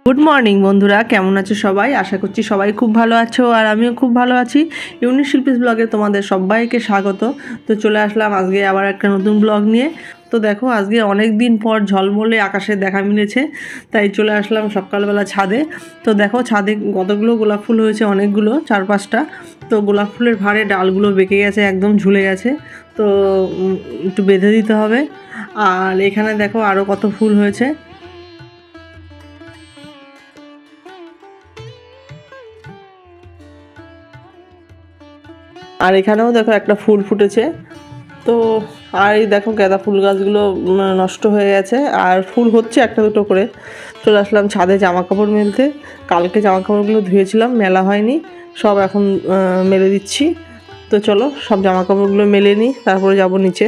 Good morning বন্ধুরা, কেমন আছো সবাই? আশা করছি সবাই খুব ভালো আছো আর আমিও খুব ভালো আছি। ইউনিক শিল্পীস ব্লগে তোমাদের সবাইকে স্বাগত। তো চলে আসলাম আজকে আবার একটা নতুন ব্লগ নিয়ে। তো দেখো, আজকে অনেক দিন পর ঝলমলে আকাশে দেখা মিলেছে, তাই চলে আসলাম সকালবেলা ছাদে। তো দেখো, ছাদে কতগুলো গোলাপ ফুল হয়েছে, অনেকগুলো, 4-5টা। তো গোলাপ ফুলের ভারে ডালগুলো বেঁকে গেছে, একদম ঝুলে গেছে। তো একটু বেঁধে দিতে হবে। আর এখানে দেখো আরও কত ফুল হয়েছে। আর এখানেও দেখো একটা ফুল ফুটেছে। তো আর এই দেখো গাঁদা ফুল গাছগুলো নষ্ট হয়ে গেছে, আর ফুল হচ্ছে একটা দুটো করে। চলে আসলাম ছাদে জামা কাপড় মেলতে। কালকে জামা কাপড়গুলো ধুয়েছিলাম, মেলা হয়নি, সব এখন মেলে দিচ্ছি। তো চলো সব জামা কাপড়গুলো মেলে নিই, তারপরে যাব নিচে।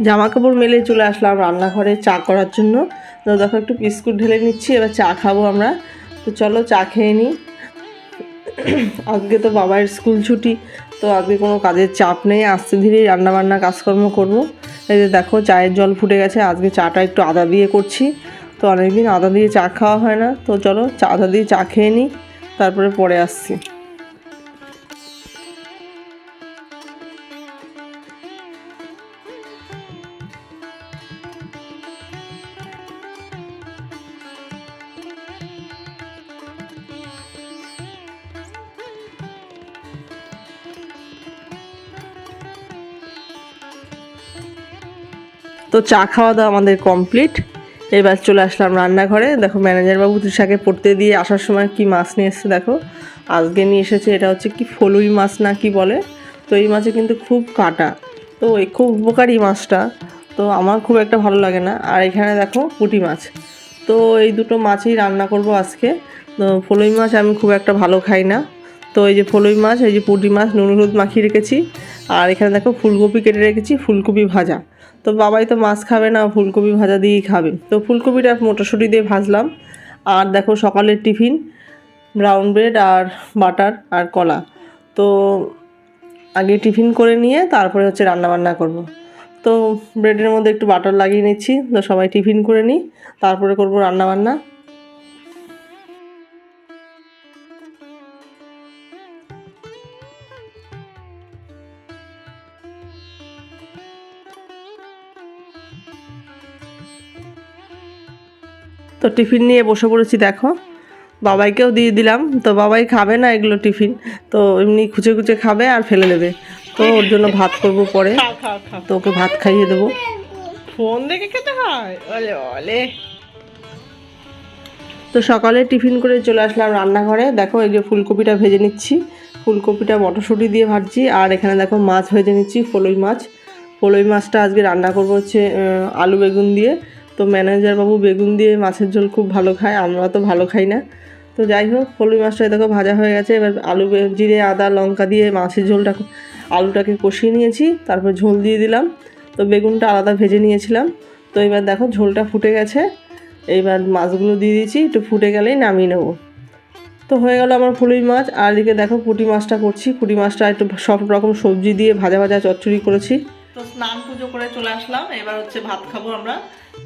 জামা কাপড় মেলে চলে আসলাম রান্নাঘরে চা করার জন্য। তো দেখো একটু বিস্কুট ঢেলে নিচ্ছি, এবার চা খাবো আমরা। তো চলো চা খেয়ে নিই। আজকে তো বাবার স্কুল ছুটি, তো আজকে কোনো কাজের চাপ নেই, আস্তে ধীরেই রান্নাবান্না কাজকর্ম করব। এই যে দেখো চায়ের জল ফুটে গেছে, আজকে চাটা একটু আদা দিয়ে করছি। তো অনেকদিন আদা দিয়ে চা খাওয়া হয় না, তো চলো আদা দিয়ে চা খেয়ে নিই, তারপরে পরে আসছি। তো চা খাওয়া দাওয়া আমাদের কমপ্লিট। এবার চলে আসলাম রান্নাঘরে। দেখো ম্যানেজার বাবু তৃষাকে পড়তে দিয়ে আসার সময় কি মাছ নিয়ে এসেছে দেখো। আজকে নিয়ে এসেছে, এটা হচ্ছে কি ফলুই মাছ না কি বলে। তো এই মাছে কিন্তু খুব কাটা, তো এই খুব উপকারী মাছটা, তো আমার খুব একটা ভালো লাগে না। আর এখানে দেখো পুঁটি মাছ। তো এই দুটো মাছই রান্না করব আজকে। তো ফলুই মাছ আমি খুব একটা ভালো খাই না। তো এই যে ফলুই মাছ, এই যে পুঁটি মাছ নুন হলুদ মাখিয়ে রেখেছি। আর এখানে দেখো ফুলকপি কেটে রেখেছি, ফুলকপি ভাজা। তো বাবাই তো মাছ খাবে না, ফুলকপি ভাজা দিয়েই খাবে, তো ফুলকপিটা মটরশুঁটি দিয়ে ভাজলাম। আর দেখো সকালের টিফিন ব্রাউন ব্রেড আর বাটার আর কলা। তো আগে টিফিন করে নিয়ে তারপরে হচ্ছে রান্নাবান্না করব। তো ব্রেডের মধ্যে একটু বাটার লাগিয়ে নিচ্ছি, তো সবাই টিফিন করে নিই, তারপরে করব রান্নাবান্না। তো টিফিন নিয়ে বসে পড়েছি দেখো, বাবাইকেও দিয়ে দিলাম। তো বাবাই খাবে না এগুলো টিফিন, তো এমনি খুঁচে খুঁচে খাবে আর ফেলে দেবে। তো ওর জন্য ভাত করব পরে, তো ওকে ভাত খাইয়ে দেবো। ফোন দেখে খেতে হয় ওলে ওলে। তো সকালে টিফিন করে চলে আসলাম রান্নাঘরে। দেখো এই যে ফুলকপিটা ভেজে নিচ্ছি, ফুলকপিটা মটরশুঁটি দিয়ে ভাজছি। আর এখানে দেখো মাছ ভেজে নিচ্ছি, ফলুই মাছ। ফলুই মাছটা আজকে রান্না করবো হচ্ছে আলু বেগুন দিয়ে। তো ম্যানেজার বাবু বেগুন দিয়ে মাছের ঝোল খুব ভালো খায়, আমরা তো ভালো খাই না। তো যাই হোক, ফলুই মাছটা দেখো ভাজা হয়ে গেছে। এবার আলু জিরে আদা লঙ্কা দিয়ে মাছের ঝোলটা, আলুটাকে কষিয়ে নিয়েছি, তারপর ঝোল দিয়ে দিলাম। তো বেগুনটা আলাদা ভেজে নিয়েছিলাম। তো এবার দেখো ঝোলটা ফুটে গেছে, এইবার মাছগুলো দিয়ে দিয়েছি, একটু ফুটে গেলেই নামিয়ে নেবো। তো হয়ে গেল আমার ফলুই মাছ। আর এদিকে দেখো পুঁটি মাছটা করছি, পুঁটি মাছটা একটু সব রকম সবজি দিয়ে ভাজা ভাজা চচ্চড়ি করেছি। তো স্নান পুজো করে চলে আসলাম, এবার হচ্ছে ভাত খাবো আমরা।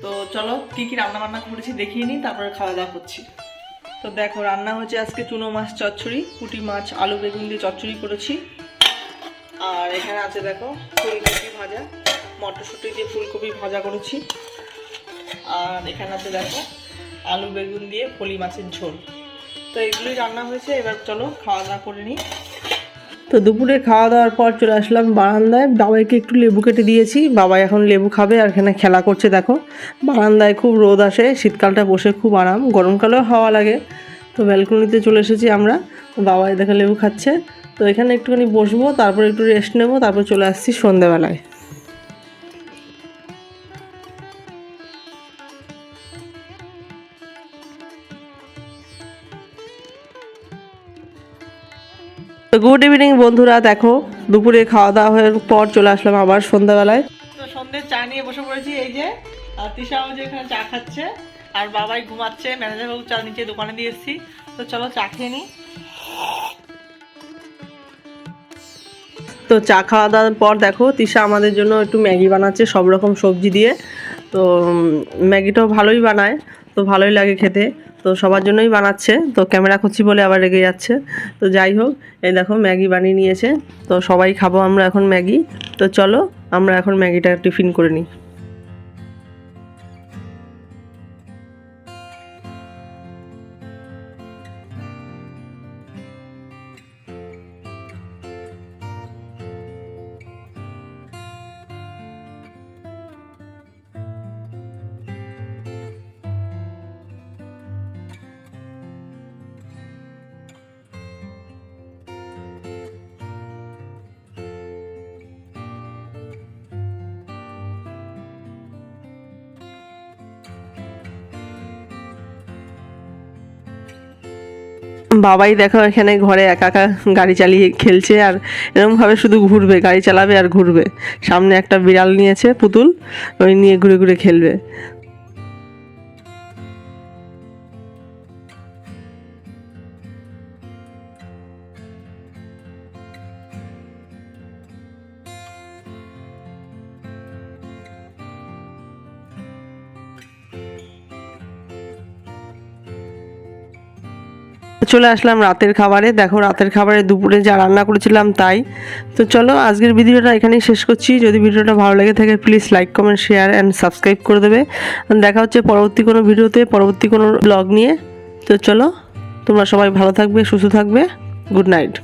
তো চলো কি কি রান্না বান্না করেছি দেখিয়ে নিই, তারপরে খাওয়া দাওয়া করছি। তো দেখো রান্না হচ্ছে আজকে চুনো মাছ চচ্চড়ি, পুঁটি মাছ আলু বেগুন দিয়ে চচ্চড়ি করেছি। আর এখানে আছে দেখো ফুলকপি ভাজা, মটরশুঁটি দিয়ে ফুলকপি ভাজা করেছি। আর এখানে আছে দেখো আলু বেগুন দিয়ে ফলি মাছের ঝোল। তো এগুলোই রান্না হয়েছে, এবার চলো খাওয়া দাওয়া করে নিই। তো দুপুরে খাওয়া দাওয়ার পর চলে আসলাম বারান্দায়, বাবাইকে একটু লেবু কেটে দিয়েছি, বাবা এখন লেবু খাবে। আর এখানে খেলা করছে দেখো, বারান্দায় খুব রোদ আসে, শীতকালটা বসে খুব আরাম, গরমকালেও হাওয়া লাগে। তো ব্যালকনিতে চলে এসেছি আমরা, বাবাই দেখো লেবু খাচ্ছে। তো এখানে একটুখানি বসবো, তারপর একটু রেস্ট নেবো, তারপর চলে আসছি সন্ধ্যাবেলায়। গুড ইভিনিং বন্ধুরা, দেখো দুপুরে খাওয়া দাওয়া হওয়ার পর চলে আসলাম আবার সন্ধ্যাবেলায়। তো সন্ধ্যে চা নিয়ে বসে পড়েছি, এই যে আর তৃষাও যে এখানে চা খাচ্ছে আর বাবাই ঘুমাচ্ছে। ম্যানেজার বাবু চা নিচে দোকানে দিয়ে এসেছি, তো চলো চা খেয়ে নিই। তো চা খাওয়া দাওয়ার পর দেখো তৃষা আমাদের জন্য একটু ম্যাগি বানাচ্ছে সব রকম সবজি দিয়ে। তো ম্যাগিটাও ভালোই বানায়, তো ভালোই লাগে খেতে, তো সবার জন্যই বানাচ্ছে। তো ক্যামেরা করছি বলে আবার রেগে যাচ্ছে। তো যাই হোক, এই দেখো ম্যাগি বানিয়ে নিয়েছে, তো সবাই খাবো আমরা এখন ম্যাগি। তো চলো আমরা এখন ম্যাগিটা টিফিন করে নিই। বাবাই দেখো এখানে ঘরে একা একা গাড়ি চালিয়ে খেলছে, আর এরকমভাবে শুধু ঘুরবে, গাড়ি চালাবে আর ঘুরবে। সামনে একটা বিড়াল নিয়েছে পুতুল, ওই নিয়ে ঘুরে ঘুরে খেলবে। চলে আসলাম রাতের খাবারে। দেখো রাতের খাবারে দুপুরে যা রান্না করেছিলাম তাই। তো চলো আজকের ভিডিওটা এখানেই শেষ করছি। যদি ভিডিওটা ভালো লেগে থাকে please like comment share and subscribe করে দেবে। দেখা হচ্ছে পরবর্তী কোনো ভিডিওতে, পরবর্তী কোনো ব্লগ নিয়ে। তো চলো তোমরা সবাই ভালো থাকবে, সুস্থ থাকবে। Good night.